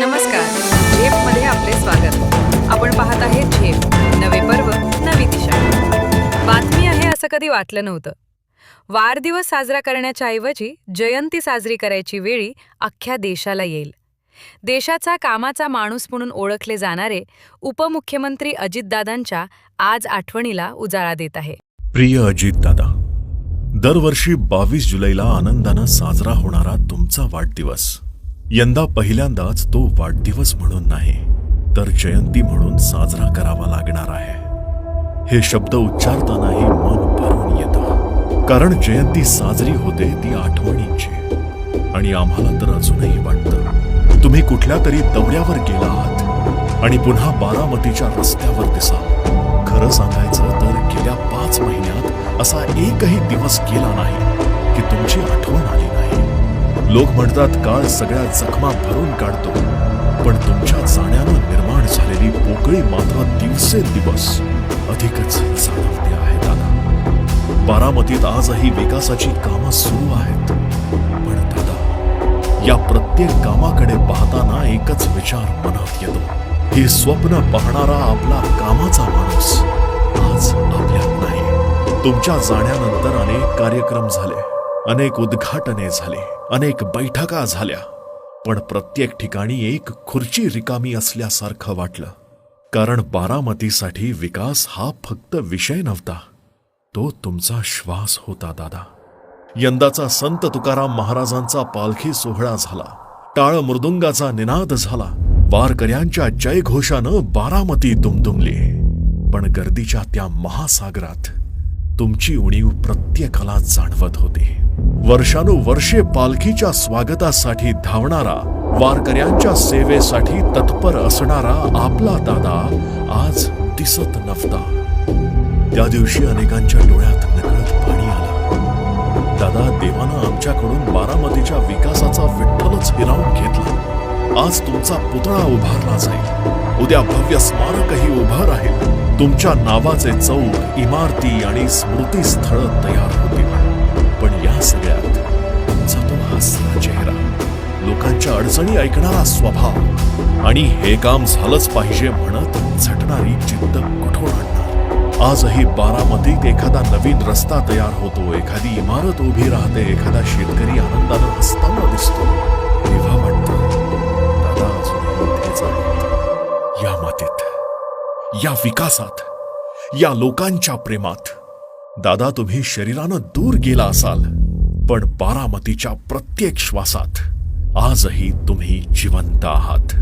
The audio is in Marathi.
नमस्कार. झेपमध्ये आपले स्वागत. आपण पाहत आहे झेप, नवे पर्व, नवी दिशा. बातमी आहे असं कधी वाटलं नव्हतं. वाढदिवस साजरा करण्याच्या ऐवजी जयंती साजरी करायची वेळी अख्ख्या देशाला येईल. देशाचा कामाचा माणूस म्हणून ओळखले जाणारे उपमुख्यमंत्री अजितदादांच्या आज आठवणीला उजाळा देत आहे. प्रिय अजितदादा, दरवर्षी 22 जुलैला आनंदानं साजरा होणारा तुमचा वाढदिवस यंदा पहिल्यांदाच तो वाढदिवस म्हणून नाही तर जयंती म्हणून साजरा करावा लागणार आहे. हे शब्द उच्चारतानाही मन भरून येतं, कारण जयंती साजरी होते ती आठवणींची. आणि आम्हाला तर अजूनही वाटतं तुम्ही कुठल्या तरी दौऱ्यावर गेला आहात आणि पुन्हा बारामतीच्या रस्त्यावर दिसाल. खरं सांगायचं तर गेल्या 5 महिन्यात असा एकही दिवस गेला नाही की तुमची आठवण आली नाही. लोक म्हणतात काळ सगळ्या जखमा भरून काढतो, पण तुमच्या जाण्यानं निर्माण झालेली पोकळी मात्र दिवसेंदिवस अधिकच जाणवते आहे दादा. बारामतीत आजही विकासाची कामं सुरू आहेत, पण दादा, या प्रत्येक कामाकडे पाहताना एकच विचार मनात येतो. हे स्वप्न पाहणारा आपला कामाचा माणूस आज आपल्यात नाही. तुमच्या जाण्यानंतर अनेक कार्यक्रम झाले, अनेक उद्घाटने झाली, अनेक बैठका झाल्या, पण प्रत्येक ठिकाणी एक खुर्ची रिकामी असल्यासारखं वाटलं. कारण बारामतीसाठी विकास हा फक्त विषय नव्हता, तो तुमचा श्वास होता दादा. यंदाचा संत तुकाराम महाराजांचा पालखी सोहळा झाला, टाळ मृदुंगाचा निनाद झाला, वारकऱ्यांच्या जयघोषानं बारामती दुमदुमली. पण गर्दीच्या त्या महासागरात तुमची उणीव प्रत्येकाला जाणवत होती. वर्षानुवर्षे पालखीच्या स्वागतासाठी धावणारा, वारकऱ्यांच्या सेवेसाठी तत्पर असणारा आपला दादा आज दिसत नव्हता. त्या दिवशी अनेकांच्या डोळ्यात नकळत पाणी आलं. दादा, देवानं आमच्याकडून बारामतीच्या विकासाचा विठ्ठलच हिरावून घेतला. आज तुमचा पुतळा उभारला जाईल, उद्या भव्य स्मारकही उभं राहील. तुमच्या नावाचे चौक, इमारती आणि स्मृतीस्थळ तयार होतील. पण या सगळ्यात तुमचा तो हसरा चेहरा, लोकांच्या अडचणी ऐकणारा स्वभाव आणि हे काम झालंच पाहिजे म्हणत झटणारी जिद्द कुठून आणणार? आजही बारामतीत एखादा नवीन रस्ता तयार होतो, एखादी इमारत उभी राहते, एखादा शेतकरी आनंदानं हसताना दिसतो, तेव्हा वाटतं दादा अजूनही इथेच आहेत, या मातीत, या विकासात, या लोकांच्या प्रेमात. दादा, तुम्ही शरीरानं दूर गेला असाल, पण बारामतीच्या प्रत्येक श्वासात आजही तुम्ही जिवंत आहात.